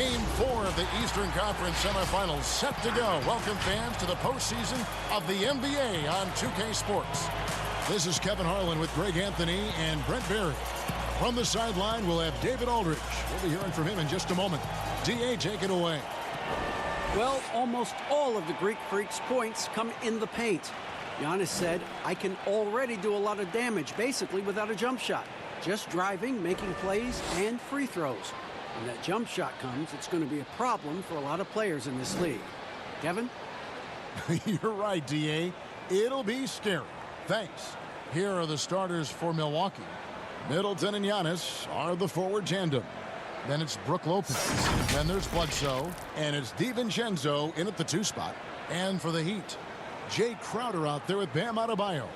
Game 4 of the Eastern Conference semifinals set to go. Welcome fans to the postseason of the NBA on 2K Sports. This is Kevin Harlan with Greg Anthony and Brent Barry. From the sideline, we'll have David Aldridge. We'll be hearing from him in just a moment. D.A., take it away. Well, almost all of the Greek Freak's points come in the paint. Giannis said, I can already do a lot of damage, basically without a jump shot. Just driving, making plays, and free throws. When that jump shot comes, it's going to be a problem for a lot of players in this league. Kevin? You're right, D.A. It'll be scary. Thanks. Here are the starters for Milwaukee. Middleton and Giannis are the forward tandem. Then it's Brook Lopez. Then there's Bledsoe. And it's DiVincenzo in at the 2 spot. And for the Heat, Jay Crowder out there with Bam Adebayo.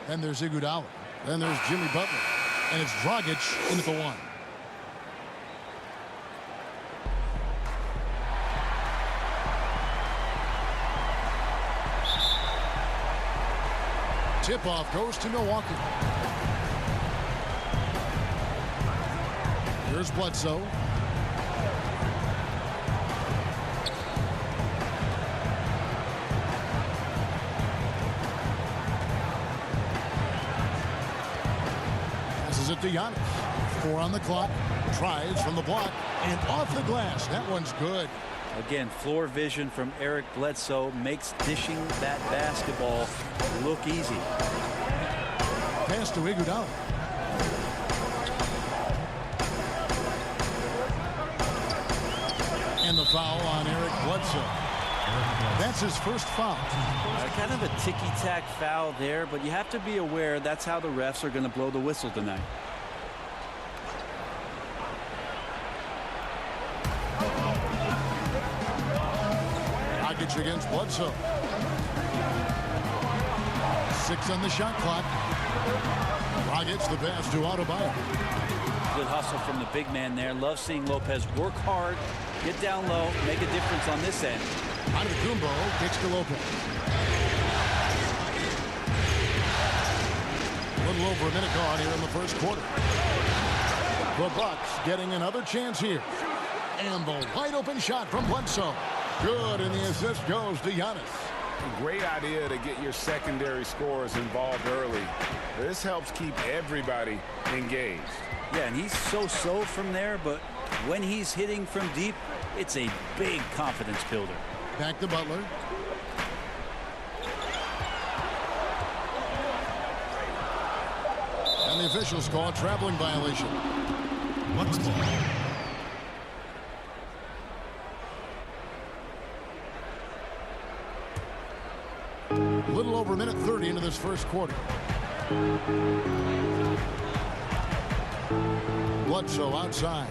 Then there's Iguodala. Then there's Jimmy Butler. And it's Dragic in at the 1. Tip-off goes to Milwaukee. Here's Bledsoe. Passes it to Giannis. 4 on the clock. Tries from the block. And off the glass. That one's good. Again, floor vision from Eric Bledsoe makes dishing that basketball look easy. Pass to Iguodala. And the foul on Eric Bledsoe. That's his first foul. Kind of a ticky-tack foul there, but you have to be aware that's how the refs are going to blow the whistle tonight. Against Bledsoe. 6 on the shot clock. Dragic the pass to Adebayo. Good hustle from the big man there. Love seeing Lopez work hard, get down low, make a difference on this end. Antetokounmpo kicks to Lopez. A little over a minute gone here in the first quarter. The Bucks getting another chance here. And the wide open shot from Bledsoe. Good, and the assist goes to Giannis. A great idea to get your secondary scorers involved early. This helps keep everybody engaged. Yeah, and he's so-so from there, but when he's hitting from deep, it's a big confidence builder. Back to Butler. And the officials call a traveling violation. What's ball? A little over a minute 30 into this first quarter. Bledsoe outside.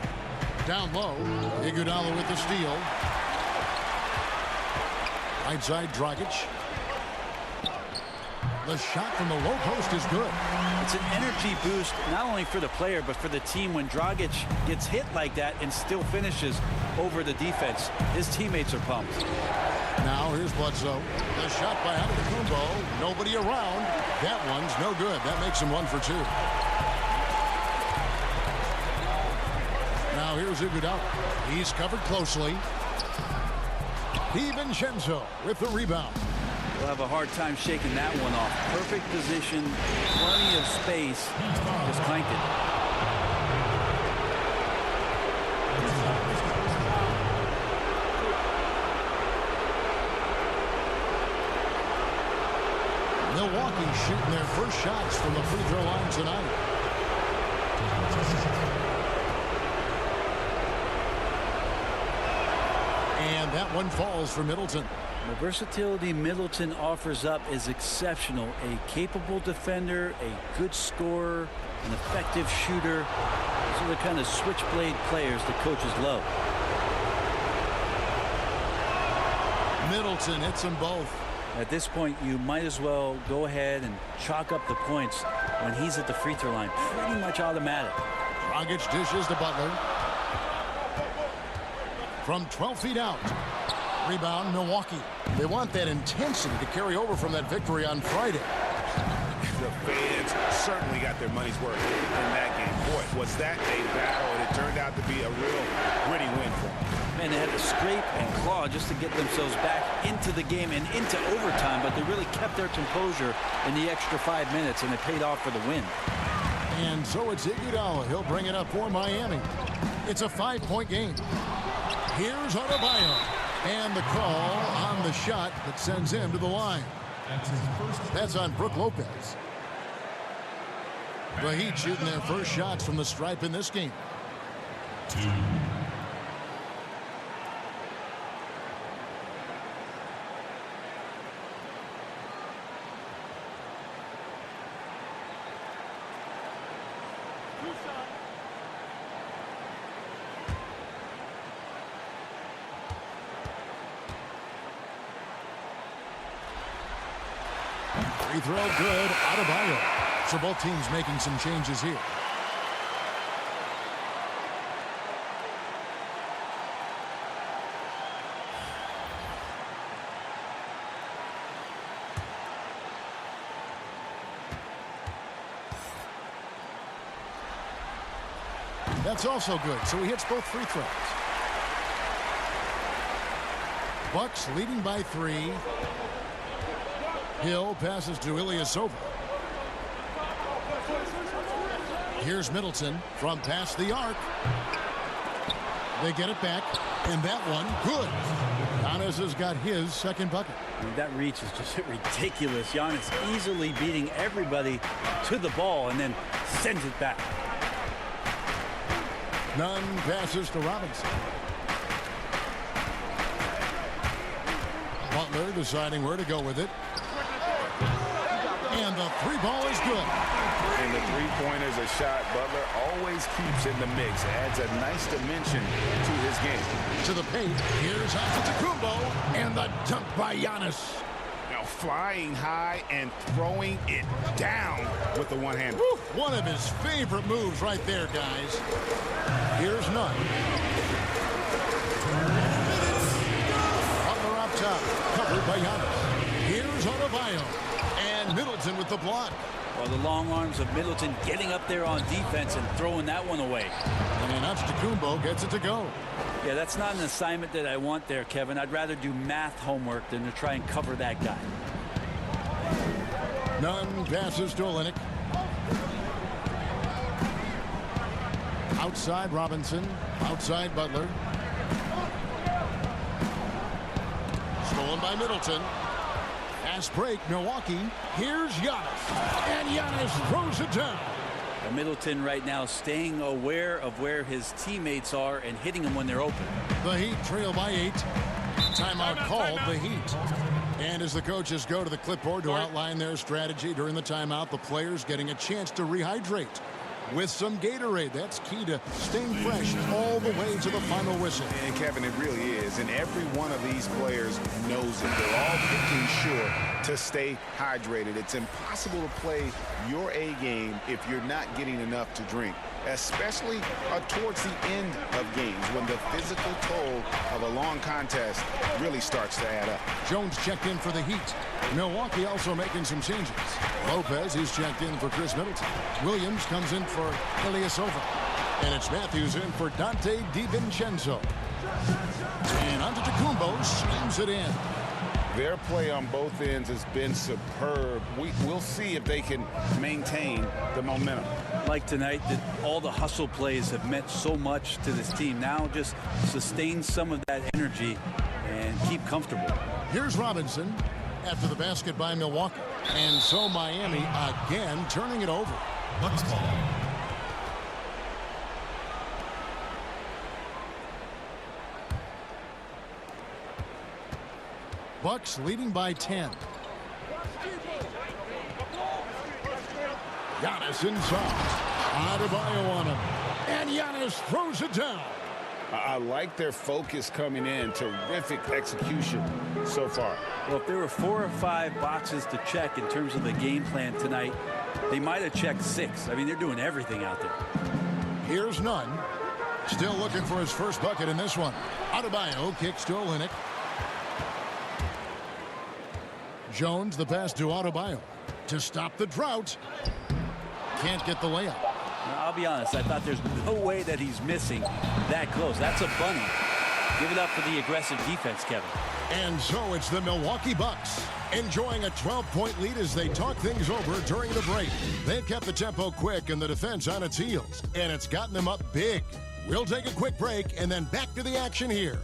Down low. Iguodala with the steal. Right side, Dragic. The shot from the low post is good. It's an energy boost, not only for the player, but for the team when Dragic gets hit like that and still finishes over the defense. His teammates are pumped. Now here's Bledsoe. The shot by Antetokounmpo. Nobody around. That one's no good. That makes him 1 for 2. Now here's Iguodala. He's covered closely. DiVincenzo with the rebound. We'll have a hard time shaking that one off. Perfect position, plenty of space. Just clanked it. Milwaukee shooting their first shots from the free throw line tonight. And that one falls for Middleton. The versatility Middleton offers up is exceptional. A capable defender, a good scorer, an effective shooter. Those are the kind of switchblade players the coaches love. Middleton hits them both. At this point, you might as well go ahead and chalk up the points when he's at the free throw line. Pretty much automatic. Dragic dishes to Butler. From 12 feet out. Rebound, Milwaukee. They want that intensity to carry over from that victory on Friday. the fans certainly got their money's worth in that game. Boy, was that a battle, and it turned out to be a real gritty win for them. Man, they had to scrape and claw just to get themselves back into the game and into overtime, but they really kept their composure in the extra 5 minutes, and it paid off for the win. And so it's Iguodala. He'll bring it up for Miami. It's a 5-point game. Here's Adebayo. And the call on the shot that sends him to the line. That's on Brook Lopez. The Heat shooting their first shots from the stripe in this game. 2. Free throw good. Adebayo. So both teams making some changes here. That's also good. So he hits both free throws. Bucks leading by 3. Hill passes to Ilyasova. Here's Middleton from past the arc. They get it back, and that one good. Giannis has got his second bucket. I mean, that reach is just ridiculous. Giannis easily beating everybody to the ball and then sends it back. Nunn passes to Robinson. Butler deciding where to go with it. And the 3-ball is good. And the three-pointer's a shot Butler always keeps in the mix. Adds a nice dimension to his game. To the paint. Here's Antetokounmpo. And the dunk by Giannis. Now flying high and throwing it down with the one-hand. One of his favorite moves right there, guys. Here's Nunn. Butler up top. Covered by Giannis. Here's Adebayo. And Middleton with the block. Well, the long arms of Middleton getting up there on defense and throwing that one away. And Antetokounmpo gets it to go. Yeah, that's not an assignment that I want there, Kevin. I'd rather do math homework than to try and cover that guy. Nunn passes to Olynyk. Outside Robinson. Outside Butler. Stolen by Middleton. Fast break, Milwaukee. Here's Giannis. And Giannis throws it down. Middleton right now staying aware of where his teammates are and hitting them when they're open. The Heat trail by 8. Timeout called the Heat. And as the coaches go to the clipboard to outline their strategy during the timeout, the players getting a chance to rehydrate with some Gatorade. That's key to staying fresh all the way to the final whistle. And Kevin, it really is. And every one of these players knows it. They're all making sure to stay hydrated. It's impossible to play your A game if you're not getting enough to drink, especially towards the end of games when the physical toll of a long contest really starts to add up. Jones checked in for the Heat. Milwaukee also making some changes. Lopez is checked in for Chris Middleton. Williams comes in for Ilyasova. And it's Matthews in for Dante DiVincenzo. And Antetokounmpo slams it in. Their play on both ends has been superb. We'll see if they can maintain the momentum. Like tonight, that all the hustle plays have meant so much to this team. Now just sustain some of that energy and keep comfortable. Here's Robinson after the basket by Milwaukee. And so Miami again turning it over. Bucks ball. Bucks leading by 10. Giannis inside. Adebayo on him. And Giannis throws it down. I like their focus coming in. Terrific execution so far. Well, if there were 4 or 5 boxes to check in terms of the game plan tonight, they might have checked 6. I mean, they're doing everything out there. Here's Nunn. Still looking for his first bucket in this one. Adebayo kicks to Olynyk. Jones, the pass to Adebayo. to stop the drought. Can't get the layup. Now, I'll be honest, I thought there's no way that he's missing that close. That's a bunny. Give it up for the aggressive defense, Kevin. And so it's the Milwaukee Bucks enjoying a 12-point lead as they talk things over during the break. They've kept the tempo quick and the defense on its heels, and it's gotten them up big. We'll take a quick break and then back to the action here.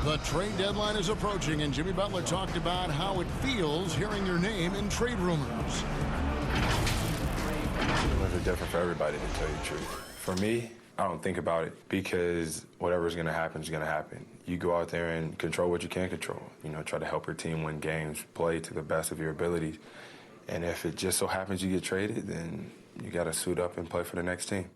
The trade deadline is approaching, and Jimmy Butler talked about how it feels hearing your name in trade rumors. Feelings are different for everybody, to tell you the truth. For me, I don't think about it because whatever's going to happen is going to happen. You go out there and control what you can control. You know, try to help your team win games, play to the best of your abilities. And if it just so happens you get traded, then you got to suit up and play for the next team.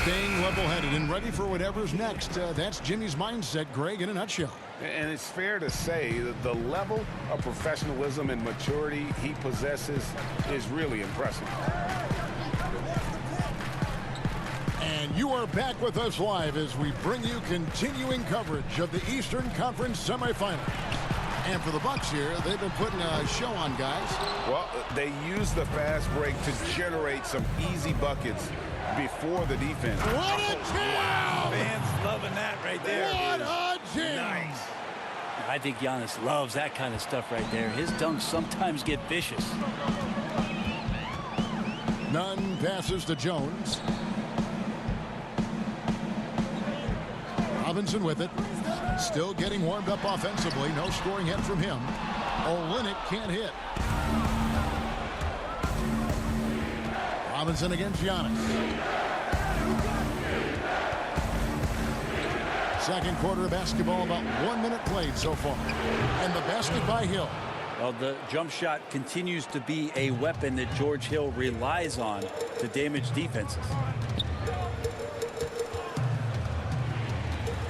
Staying level-headed and ready for whatever's next. That's Jimmy's mindset, Greg, in a nutshell. And it's fair to say that the level of professionalism and maturity he possesses is really impressive. And you are back with us live as we bring you continuing coverage of the Eastern Conference semifinals. And for the Bucks here, they've been putting a show on, guys. Well, they use the fast break to generate some easy buckets before the defense. What a jam! Fans loving that right there. What a jam! Nice. I think Giannis loves that kind of stuff right there. His dunks sometimes get vicious. Nunn passes to Jones. Robinson with it. Still getting warmed up offensively. No scoring hit from him. Olynyk can't hit. Robinson against Giannis. Second quarter of basketball, about 1 minute played so far. And the basket by Hill. Well, the jump shot continues to be a weapon that George Hill relies on to damage defenses.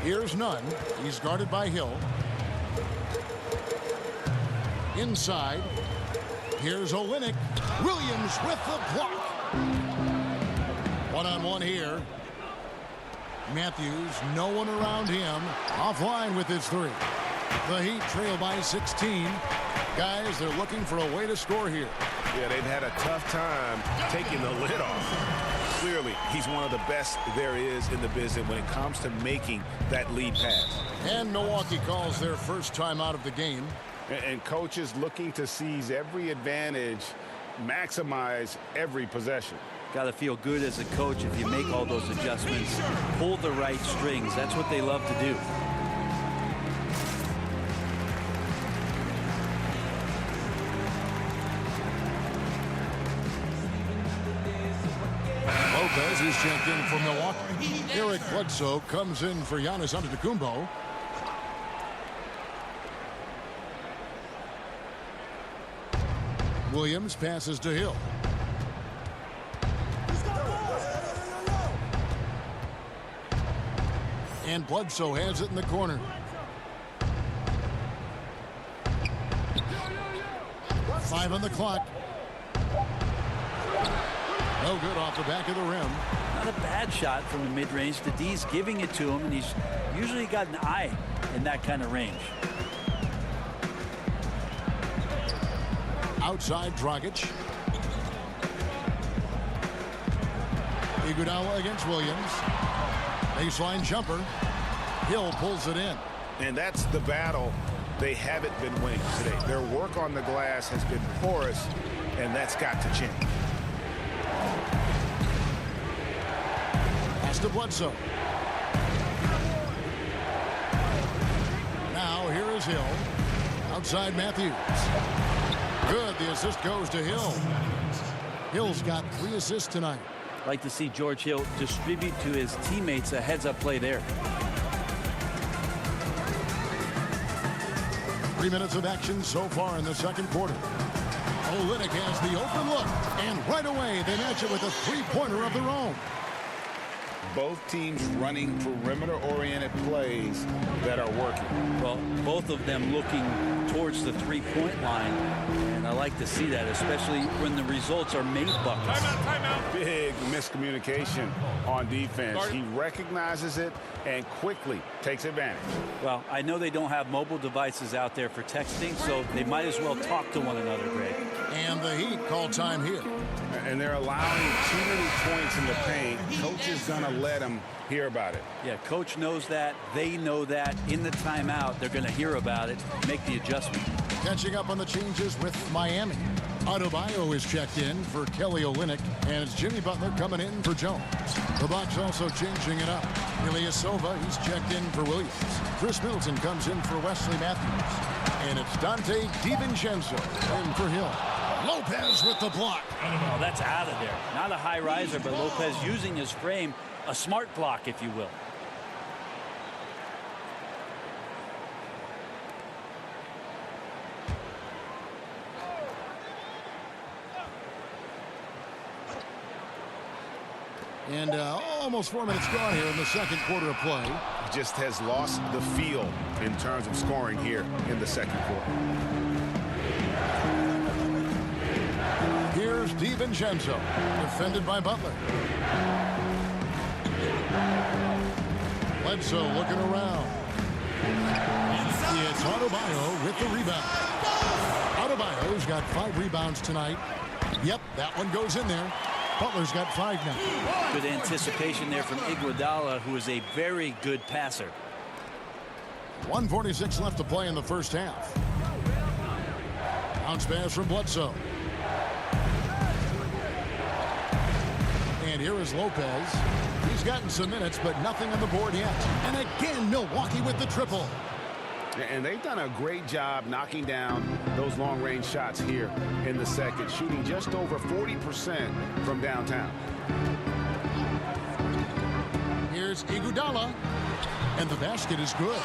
Here's Nunn. He's guarded by Hill. Inside. Here's Olynyk. Williams with the block. One-on-one here. Matthews, no one around him. Offline with his three. The Heat trail by 16. Guys, they're looking for a way to score here. Yeah, they've had a tough time taking the lid off. Clearly, he's one of the best there is in the business when it comes to making that lead pass. And Milwaukee calls their first time out of the game. And coaches looking to seize every advantage, maximize every possession. Got to feel good as a coach if you make all those adjustments. Pull the right strings. That's what they love to do. Lopez is checked in for Milwaukee. Eric Bledsoe comes in for Giannis Antetokounmpo. Williams passes to Hill. And Bledsoe has it in the corner. Five on the clock. No good off the back of the rim. Not a bad shot from the mid-range. The D's giving it to him, and he's usually got an eye in that kind of range. Outside Dragic. Iguodala against Williams. Baseline jumper. Hill pulls it in. And that's the battle they haven't been winning today. Their work on the glass has been porous, and that's got to change. Pass to Bledsoe. Now here is Hill. Outside Matthews. Good. The assist goes to Hill. Hill's got 3 assists tonight. Like to see George Hill distribute to his teammates a heads-up play there. 3 minutes of action so far in the second quarter. Olynyk has the open look, and right away they match it with a three-pointer of their own. both teams running perimeter-oriented plays that are working. Well, both of them looking towards the three-point line, and I like to see that, especially when the results are made buckets. Timeout. Big miscommunication on defense. He recognizes it and quickly takes advantage. Well, I know they don't have mobile devices out there for texting, so they might as well talk to one another, Greg. And the Heat call time here. And they're allowing too many points in the paint. Coach is going to let them hear about it. Yeah, coach knows that. They know that. In the timeout, they're going to hear about it, make the adjustment. Catching up on the changes with Miami. Adebayo is checked in for Kelly Olynyk, and it's Jimmy Butler coming in for Jones. The Bucks also changing it up. Ilyasova, he's checked in for Williams. Chris Middleton comes in for Wesley Matthews. And it's Dante DiVincenzo in for Hill. Lopez with the block. Oh, that's out of there. Not a high riser, but Lopez using his frame. A smart block, if you will. And almost 4 minutes gone here in the second quarter of play. Just has lost the feel in terms of scoring here in the second quarter. Here's DiVincenzo, defended by Butler. Bledsoe looking around. It's Adebayo with the rebound. Adebayo's got 5 rebounds tonight. Yep, that one goes in there. Butler's got 5 now. Good anticipation there from Iguodala, who is a very good passer. 1:46 left to play in the first half. Bounce pass from Bledsoe. And here is Lopez. He's gotten some minutes, but nothing on the board yet. And again, Milwaukee with the triple. And they've done a great job knocking down those long-range shots here in the second, shooting just over 40% from downtown. Here's Iguodala, and the basket is good.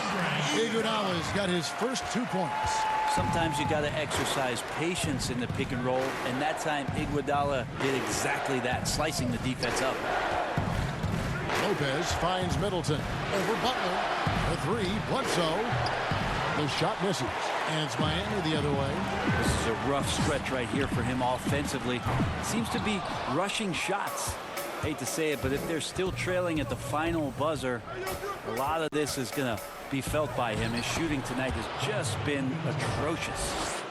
Iguodala's got his first 2 points. Sometimes you got to exercise patience in the pick and roll, and that time Iguodala did exactly that, slicing the defense up. Lopez finds Middleton over Butler. The 3, Bledsoe. The shot misses, and it's Miami the other way. This is a rough stretch right here for him offensively. Seems to be rushing shots. Hate to say it, but if they're still trailing at the final buzzer, a lot of this is going to be felt by him. His shooting tonight has just been atrocious.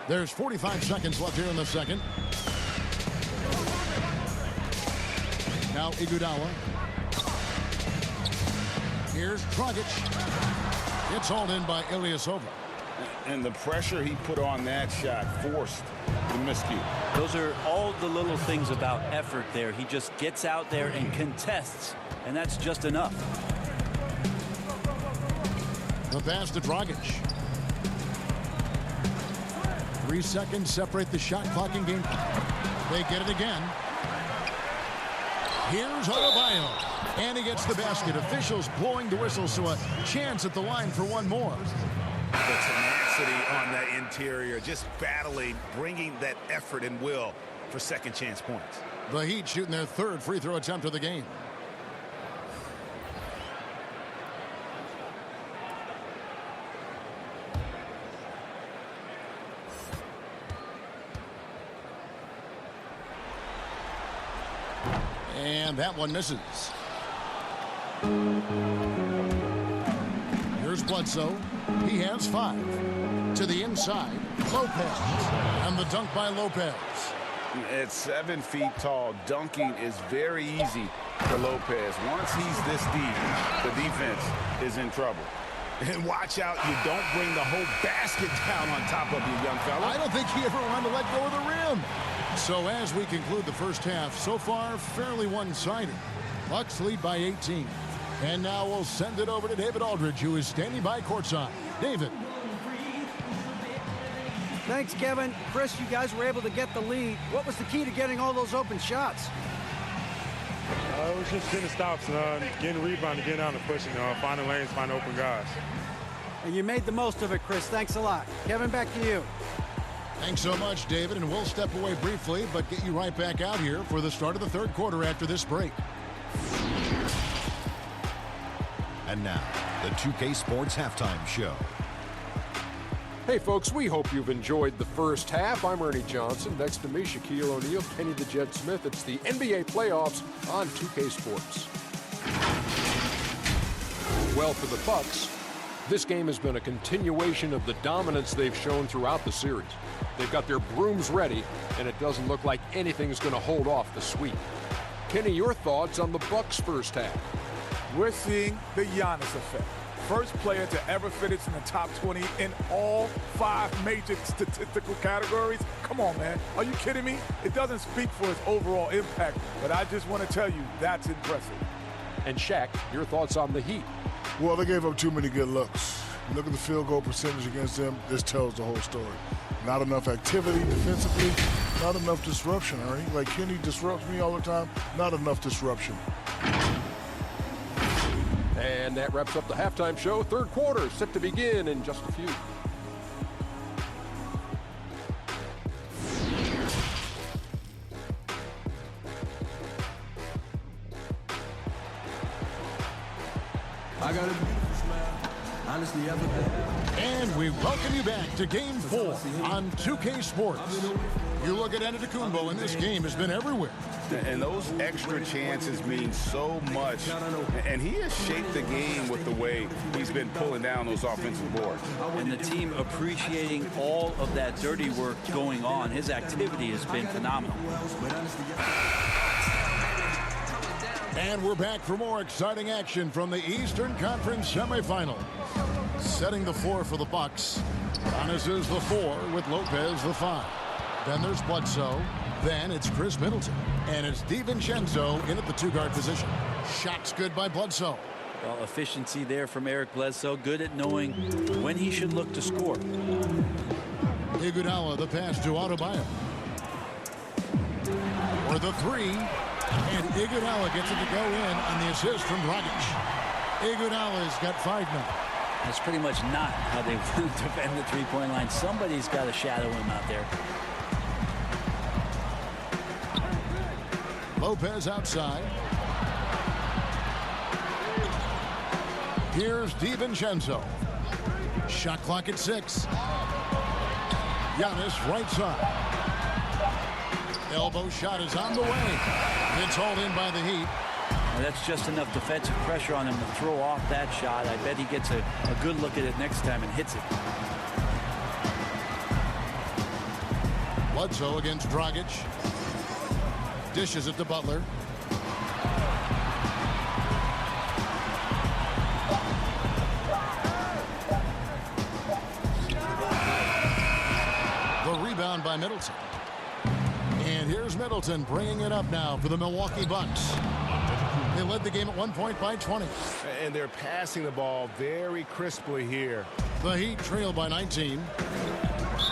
There's 45 seconds left here in the second. Now Iguodala. Here's Dragic. It's hauled in by Ilyasova. And the pressure he put on that shot forced the miscue. Those are all the little things about effort there. He just gets out there and contests, and that's just enough. The pass to Dragic. 3 seconds separate the shot clock in game. They get it again. Here's Adebayo. And he gets the basket. Officials blowing the whistle, so a chance at the line for one more. The tenacity on that interior, just battling, bringing that effort and will for second chance points. The Heat shooting their 3rd free throw attempt of the game. And that one misses. Here's Bledsoe. He has 5. To the inside, Lopez. And the dunk by Lopez. At 7 feet tall, dunking is very easy for Lopez. Once he's this deep, the defense is in trouble. And watch out, you don't bring the whole basket down on top of you, young fella. I don't think he ever wanted to let go of the rim. So as we conclude the first half, so far fairly one-sided. Bucks lead by 18. And now we'll send it over to David Aldridge, who is standing by courtside. David. Thanks, Kevin. Chris, you guys were able to get the lead. What was the key to getting all those open shots? It was just getting stops, getting rebounding, getting out and pushing, finding lanes, finding open guys. And you made the most of it, Chris. Thanks a lot. Kevin, back to you. Thanks so much, David, and we'll step away briefly, but get you right back out here for the start of the 3rd quarter after this break. And now, the 2K Sports Halftime Show. Hey folks, we hope you've enjoyed the first half. I'm Ernie Johnson. Next to me, Shaquille O'Neal, Kenny the Jet Smith. It's the NBA playoffs on 2K Sports. Well, for the Bucks, this game has been a continuation of the dominance they've shown throughout the series. They've got their brooms ready, and it doesn't look like anything's going to hold off the sweep. Kenny, your thoughts on the Bucks' first half? We're seeing the Giannis effect. First player to ever finish in the top 20 in all 5 major statistical categories. Come on, man. Are you kidding me? It doesn't speak for his overall impact, but I just want to tell you that's impressive. And Shaq, your thoughts on the Heat? Well, they gave up too many good looks. Look at the field goal percentage against them. This tells the whole story. Not enough activity defensively, not enough disruption, Ernie. Like Kenny disrupts me all the time, not enough disruption. And that wraps up the halftime show. Third quarter set to begin in just a few. I got a beautiful smile. Honestly, ever been. And we welcome you back to Game 4 on 2K Sports. You look at Antetokounmpo, and this game has been everywhere. And those extra chances mean so much. And he has shaped the game with the way he's been pulling down those offensive boards. And the team appreciating all of that dirty work going on. His activity has been phenomenal. And we're back for more exciting action from the Eastern Conference semifinals. Setting the floor for the Bucks. Giannis is the 4 with Lopez the 5. Then there's Bledsoe. Then it's Chris Middleton. And it's DiVincenzo in at the 2-guard position. Shots good by Bledsoe. Well, efficiency there from Eric Bledsoe. Good at knowing when he should look to score. Iguodala the pass to Adebayo. For the 3. And Iguodala gets it to go in on the assist from Dragic. Iguodala's got 5 now. That's pretty much not how they defend the three-point line. Somebody's got to shadow him out there. Lopez outside. Here's DiVincenzo. Shot clock at 6. Giannis right side. Elbow shot is on the way. It's hauled in by the Heat. Well, that's just enough defensive pressure on him to throw off that shot. I bet he gets a good look at it next time and hits it. Bledsoe against Dragic. Dishes it to Butler. The rebound by Middleton. And here's Middleton bringing it up now for the Milwaukee Bucks. They led the game at 1 point by 20. And they're passing the ball very crisply here. The Heat trail by 19.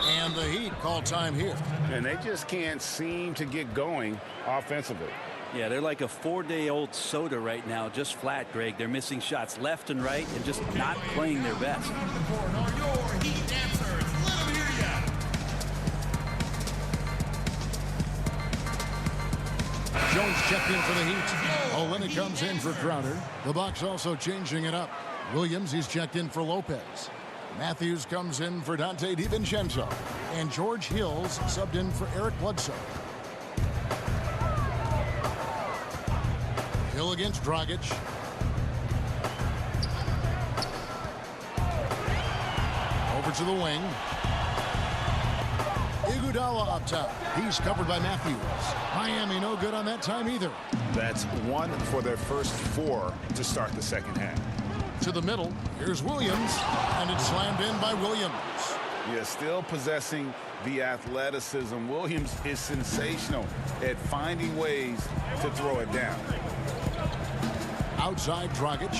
And the Heat call time here. And they just can't seem to get going offensively. Yeah, they're like a 4-day-old soda right now, just flat, Greg. They're missing shots left and right and just not playing their best. Jones checked in for the Heat. Olynyk comes in for Crowder. The Bucks also changing it up. Williams, he's checked in for Lopez. Matthews comes in for Dante DiVincenzo. And George Hills subbed in for Eric Bledsoe. Hill against Dragic. Over to the wing. Iguodala up top. He's covered by Matthews. Miami no good on that time either. That's 1 for their first 4 to start the second half. To the middle. Here's Williams. And it's slammed in by Williams. Yeah, still possessing the athleticism. Williams is sensational at finding ways to throw it down. Outside Dragic.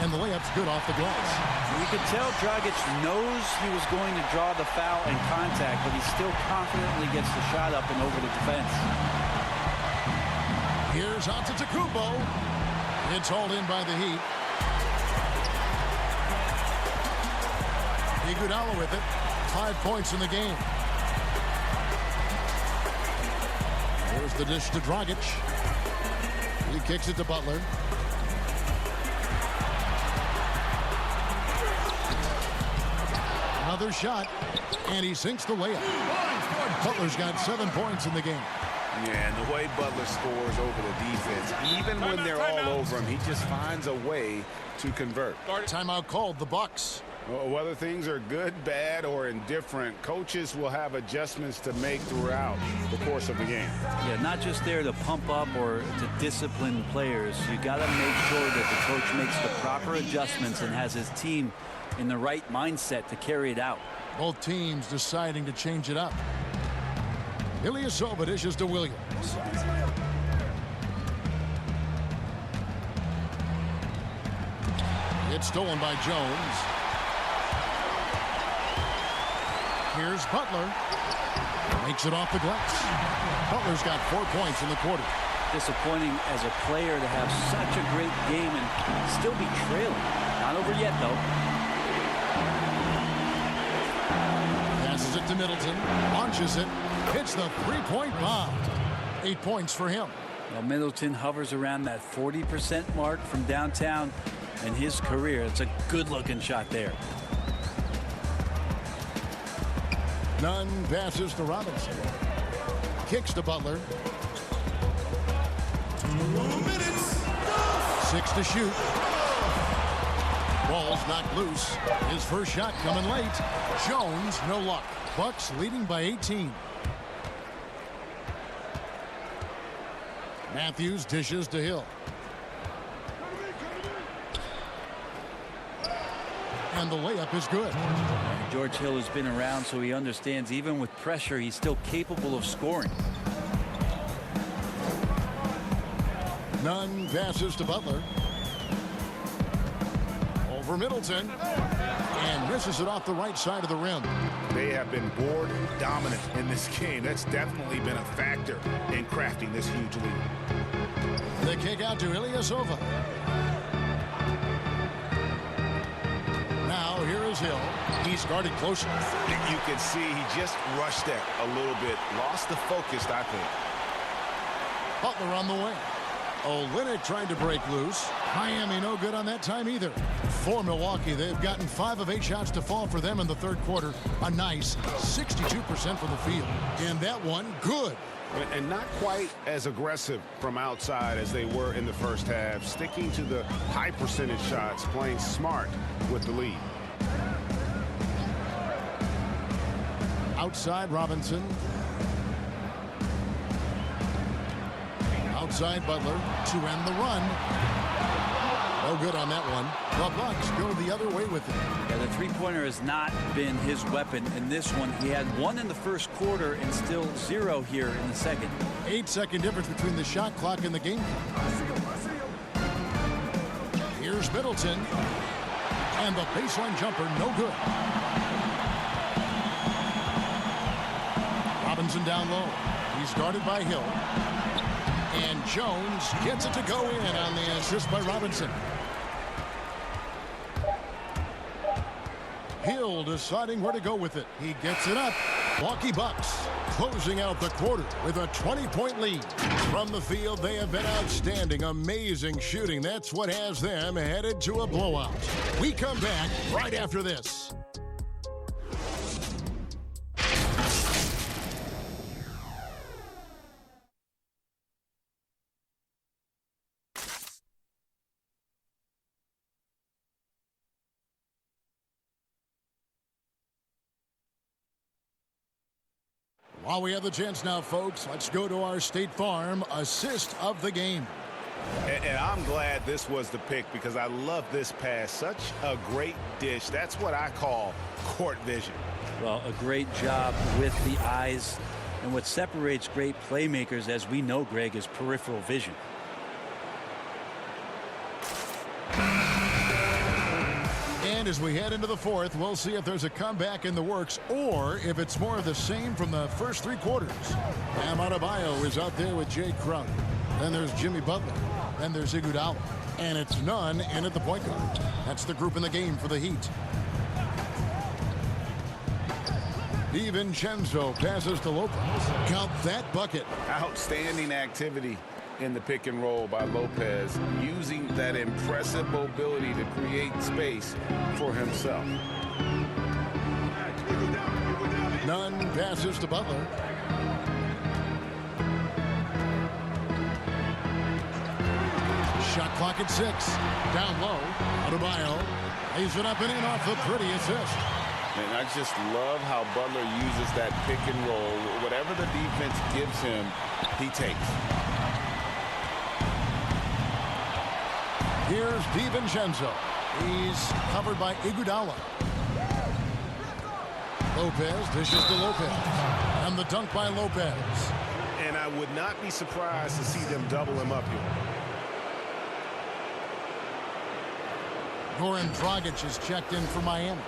And the layup's good off the glass. You could tell Dragic knows he was going to draw the foul and contact, but he still confidently gets the shot up and over the defense. Here's Antetokounmpo. It's hauled in by the Heat. Iguodala with it. 5 points in the game. Here's the dish to Dragic. He kicks it to Butler. Another shot, and he sinks the layup. Butler's got 7 points in the game. Yeah, and the way Butler scores over the defense, even when they're all over him, he just finds a way to convert. Timeout called, the Bucks. Well, whether things are good, bad, or indifferent, coaches will have adjustments to make throughout the course of the game. Yeah, not just there to pump up or to discipline players. You got to make sure that the coach makes the proper adjustments and has his team in the right mindset to carry it out. Both teams deciding to change it up. Ilyasova dishes to Williams. It's stolen by Jones. Here's Butler. Makes it off the glass. Butler's got 4 points in the quarter. Disappointing as a player to have such a great game and still be trailing. Not over yet, though. Passes it to Middleton. Launches it. Hits the three-point bomb. 8 points for him. Well, Middleton hovers around that 40% mark from downtown in his career. It's a good-looking shot there. Nunn passes to Robinson. Kicks to Butler. 2 minutes. 6 to shoot. Ball's knocked loose. His first shot coming late. Jones, no luck. Bucks leading by 18. Matthews dishes to Hill. And the layup is good. George Hill has been around, so he understands even with pressure, he's still capable of scoring. Nunn passes to Butler. Over Middleton. And misses it off the right side of the rim. They have been board dominant in this game. That's definitely been a factor in crafting this huge lead. The kick out to Ilyasova. Now here is Hill. He's guarded closer. You can see he just rushed that a little bit. Lost the focus, I think. Butler on the way. Olynyk trying to break loose. Miami no good on that time either. For Milwaukee, they've gotten 5 of 8 shots to fall for them in the third quarter. A nice 62% from the field. And that one, good. And not quite as aggressive from outside as they were in the first half. Sticking to the high percentage shots, playing smart with the lead. Outside Robinson. Outside Butler to end the run. No good on that one. The Bucks go the other way with it. Yeah, the three-pointer has not been his weapon in this one. He had 1 in the first quarter and still 0 here in the second. 8-second difference between the shot clock and the game clock. Here's Middleton. And the baseline jumper, no good. Robinson down low. He's guarded by Hill. And Jones gets it to go in on the assist by Robinson. Hill deciding where to go with it. He gets it up. Milwaukee Bucks closing out the quarter with a 20-point lead. From the field, they have been outstanding. Amazing shooting. That's what has them headed to a blowout. We come back right after this. While we have the chance now, folks, let's go to our State Farm assist of the game. And I'm glad this was the pick because I love this pass. Such a great dish. That's what I call court vision. Well, a great job with the eyes. And what separates great playmakers, as we know, Greg, is peripheral vision. And as we head into the fourth, we'll see if there's a comeback in the works or if it's more of the same from the first 3 quarters. Bam Adebayo is out there with Jay Crowder. Then there's Jimmy Butler. Then there's Iguodala. And it's Nunn in at the point guard. That's the group in the game for the Heat. DiVincenzo passes to Lopez. Count that bucket. Outstanding activity in the pick and roll by Lopez, using that impressive mobility to create space for himself. Nunn passes to Butler. Shot clock at 6. Down low. Adebayo lays it up and in off the pretty assist. And I just love how Butler uses that pick and roll. Whatever the defense gives him, he takes. Here's DiVincenzo. He's covered by Iguodala. Lopez dishes to Lopez. And the dunk by Lopez. And I would not be surprised to see them double him up here. Goran Dragic is checked in for Miami.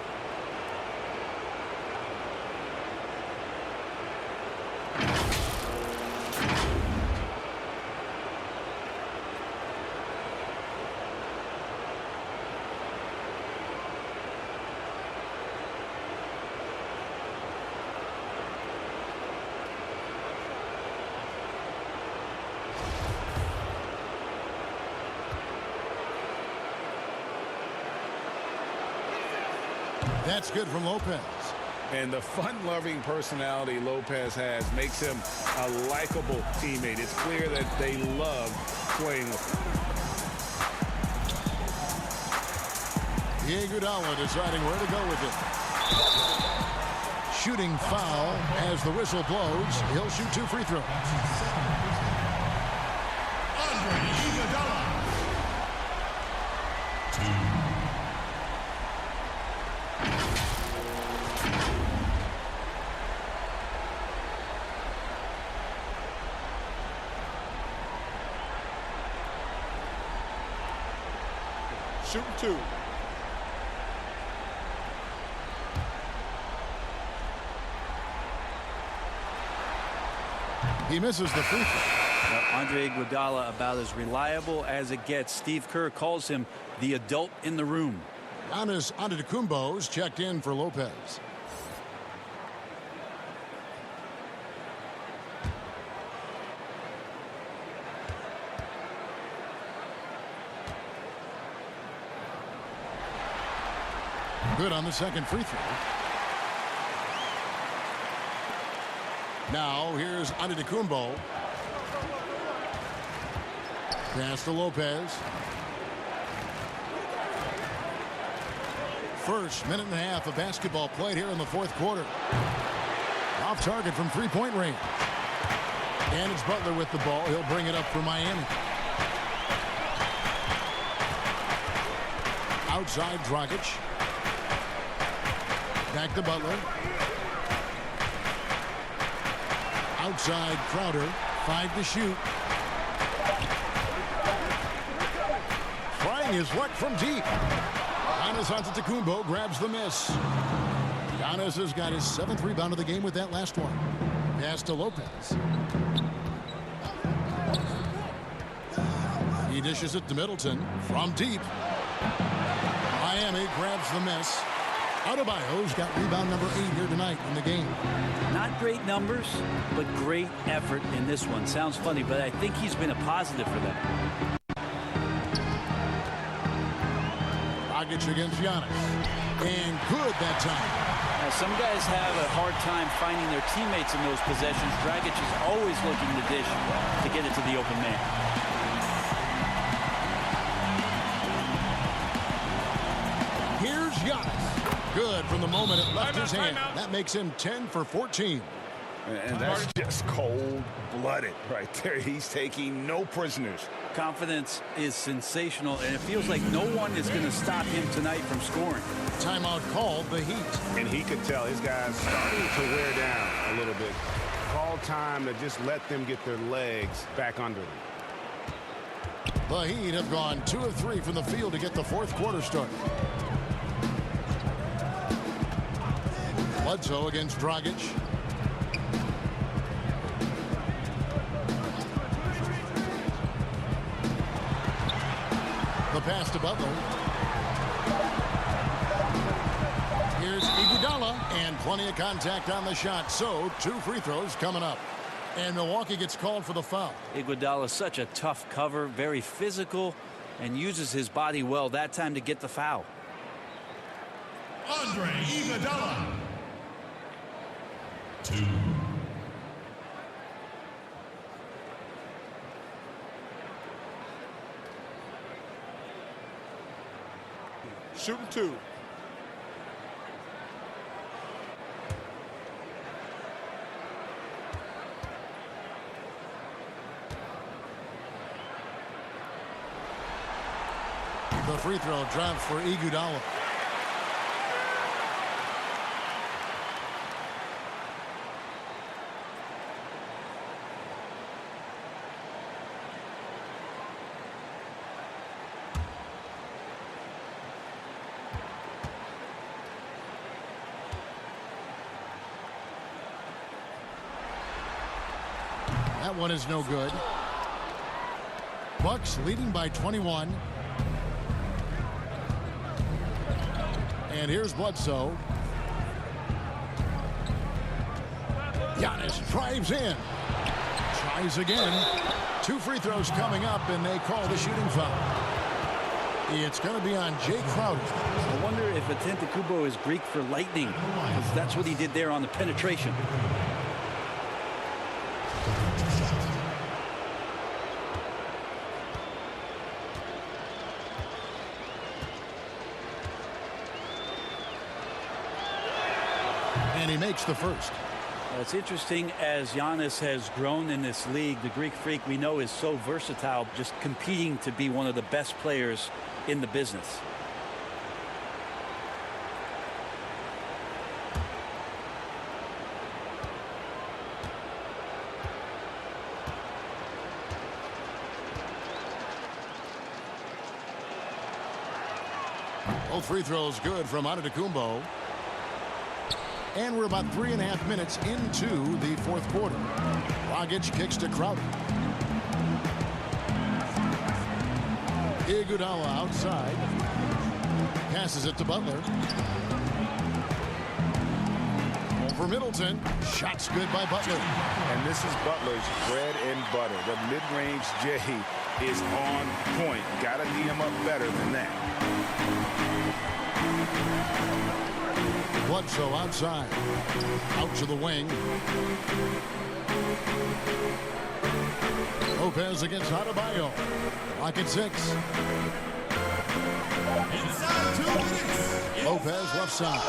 That's good from Lopez. And the fun-loving personality Lopez has makes him a likable teammate. It's clear that they love playing with him. Iguodala deciding where to go with it. Shooting foul as the whistle blows. He'll shoot 2 free throws. Iguodala. 2. Shooting 2. He misses the free throw. Andre Iguodala about as reliable as it gets. Steve Kerr calls him the adult in the room. Giannis Antetokounmpo's checked in for Lopez. Good on the second free throw. Now here's Antetokounmpo. Pass to Lopez. First minute and a half of basketball played here in the fourth quarter. Off target from three-point range. And it's Butler with the ball. He'll bring it up for Miami. Outside Dragic. Back to Butler. Outside Crowder. 5 to shoot. Trying his luck from deep. Giannis Antetokounmpo grabs the miss. Giannis has got his 7th rebound of the game with that last one. Pass to Lopez. He dishes it to Middleton from deep. Miami grabs the miss. Adebayo's got rebound number 8 here tonight in the game. Not great numbers, but great effort in this one. Sounds funny, but I think he's been a positive for them. Dragic against Giannis. And good that time. Now, some guys have a hard time finding their teammates in those possessions. Dragic is always looking to dish to get it to the open man. Here's Giannis. Good from the moment it left his hand. That makes him 10 for 14. And that's just cold-blooded right there. He's taking no prisoners. Confidence is sensational, and it feels like no one is going to stop him tonight from scoring. Timeout called the Heat. And he could tell his guys starting to wear down a little bit. Call time to just let them get their legs back under them. The Heat have gone 2 of 3 from the field to get the fourth quarter started. Bledsoe against Dragic. The pass to Butler. Here's Iguodala, and plenty of contact on the shot. So 2 free throws coming up. And Milwaukee gets called for the foul. Iguodala is such a tough cover, very physical, and uses his body well that time to get the foul. Andre Iguodala. 2. Shooting 2. The free throw drops for Iguodala. That one is no good. Bucks leading by 21. And here's Bledsoe. Giannis drives in. Tries again. 2 free throws coming up, and they call the shooting foul. It's going to be on Jay Crowder. I wonder if Antetokounmpo is Greek for lightning, because that's what he did there on the penetration. And he makes the first. It's interesting, as Giannis has grown in this league, the Greek Freak we know is so versatile, just competing to be one of the best players in the business. Both free throws good from Antetokounmpo. And we're about 3.5 minutes into the 4th quarter. Dragic kicks to Crowder. Iguodala outside. Passes it to Butler. Over Middleton. Shot's good by Butler. And this is Butler's bread and butter. The mid-range J is on point. Got to D him up better than that. Bledsoe outside. Out to the wing. Lopez against Adebayo. Lock at 6. Inside 2 minutes. Lopez left side.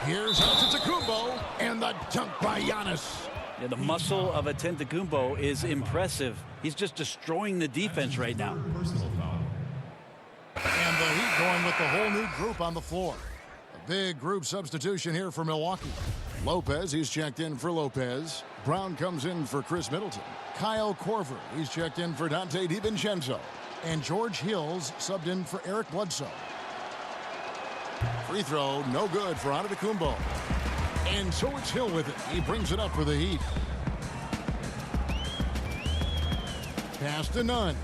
Here's Antetokounmpo, and the dunk by Giannis. Yeah, the muscle of Antetokounmpo is impressive. He's just destroying the defense right now. And the Heat going with the whole new group on the floor. A big group substitution here for Milwaukee. Lopez, he's checked in for Lopez. Brown comes in for Chris Middleton. Kyle Korver, he's checked in for Dante DiVincenzo. And George Hills subbed in for Eric Bledsoe. Free throw, no good for Antetokounmpo. And so it's Hill with it. He brings it up for the Heat. Pass to Nunn.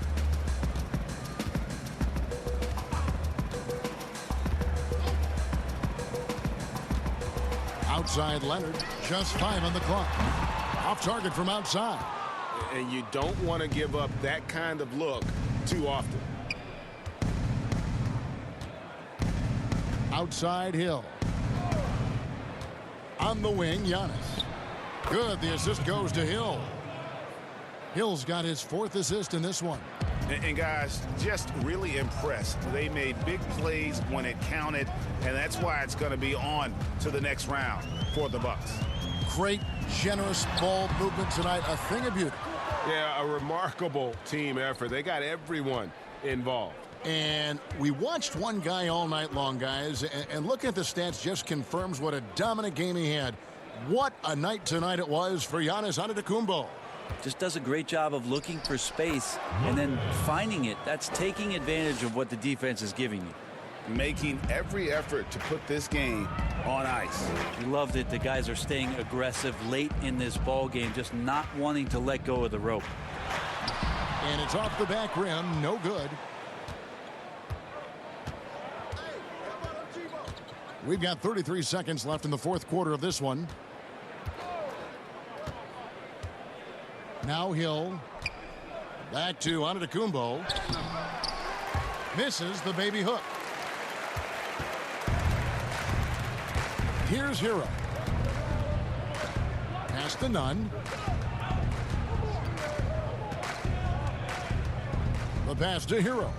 Outside Leonard, just 5 on the clock. Off target from outside. And you don't want to give up that kind of look too often. Outside Hill. On the wing, Giannis. Good, the assist goes to Hill. Hill's got his 4th assist in this one. And guys, just really impressed. They made big plays when it counted, and that's why it's going to be on to the next round for the Bucks. Great, generous ball movement tonight. A thing of beauty. Yeah, a remarkable team effort. They got everyone involved. And we watched one guy all night long, guys, and looking at the stats just confirms what a dominant game he had. What a night tonight it was for Giannis Antetokounmpo. Just does a great job of looking for space and then finding it. That's taking advantage of what the defense is giving you. Making every effort to put this game on ice. We loved it. The guys are staying aggressive late in this ball game, just not wanting to let go of the rope. And it's off the back rim, no good. We've got 33 seconds left in the fourth quarter of this one. Now Hill. Back to Antetokounmpo. Misses the baby hook. Here's Hero. Pass to Nunn. The pass to Hero.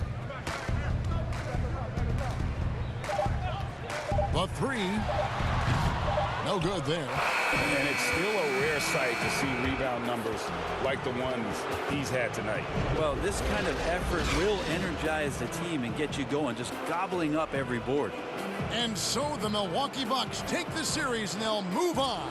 The three. No good there. And it's still a rare sight to see rebound numbers like the ones he's had tonight. Well, this kind of effort will energize the team and get you going, just gobbling up every board. And so the Milwaukee Bucks take the series and they'll move on.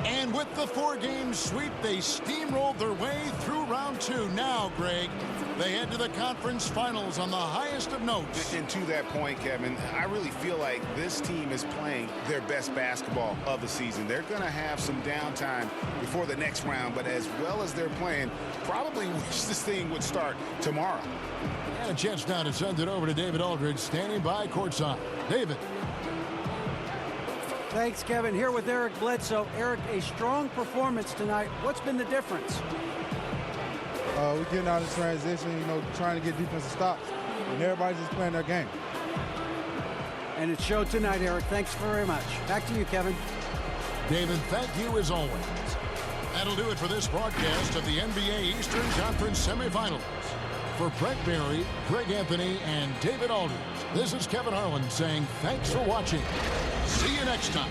And with the 4-game sweep, they steamrolled their way through round 2. Now, Greg, they head to the conference finals on the highest of notes. And to that point, Kevin, I really feel like this team is playing their best basketball of the season. They're going to have some downtime before the next round, but as well as they're playing, probably wish this thing would start tomorrow. And a chance now to send it over to David Aldridge, standing by courtside. David. Thanks, Kevin. Here with Eric Bledsoe. Eric, a strong performance tonight. What's been the difference? We're getting out of transition, trying to get defensive stops. And everybody's just playing their game. And it showed tonight, Eric. Thanks very much. Back to you, Kevin. David, thank you as always. That'll do it for this broadcast of the NBA Eastern Conference semifinals. For Brett Barry, Greg Anthony, and David Aldridge, this is Kevin Harlan saying thanks for watching. See you next time.